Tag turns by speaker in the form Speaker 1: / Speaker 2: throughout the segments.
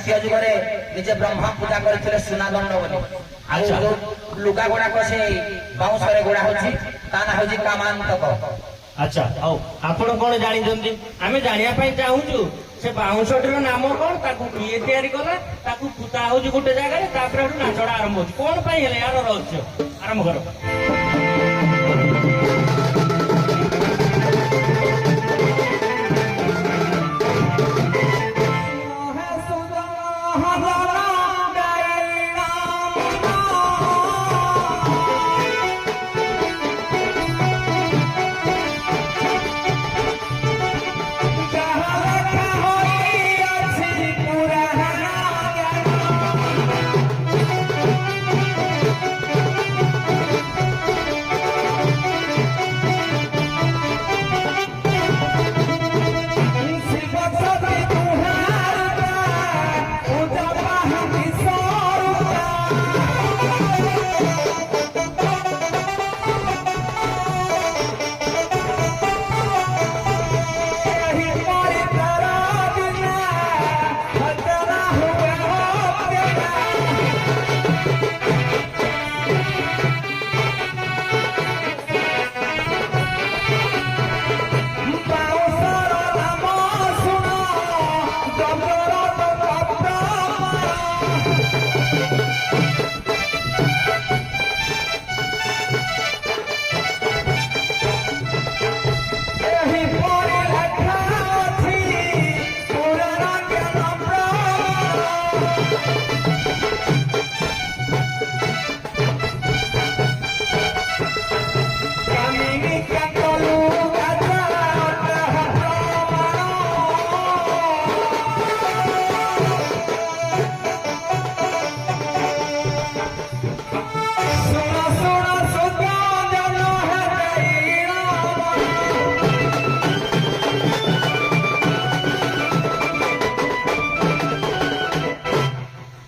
Speaker 1: द्वितीय जुगे निजे ब्रह्मा पूजा करते सुनादंड बोली लुगा गुड़ाक से बाउंश गोड़ा होची ता ना होची कामांतक।
Speaker 2: अच्छा आओ आपण कौन जानी आम जानापी चाहूँ से बाउंशटीर नाम कौन ताकू किए तैयारी कला ताकू पुता हो गोटे जगह नाचड़ा आरंभ हो कौन यार रहस्य आरंभ कर।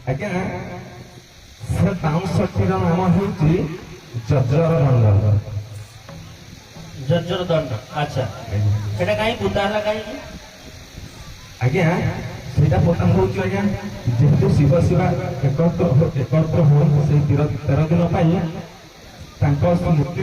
Speaker 3: आज्ञा से बाउंशटीर नाम हूँ जजर दंड।
Speaker 2: जजर दंड अच्छा सेटा कहीं पुताला कहीं
Speaker 3: आज्ञा सेटा प्रथम हूँ आज्ञा जेहेतु शिव शिवा एकत्र हो 13 दिन स्मृति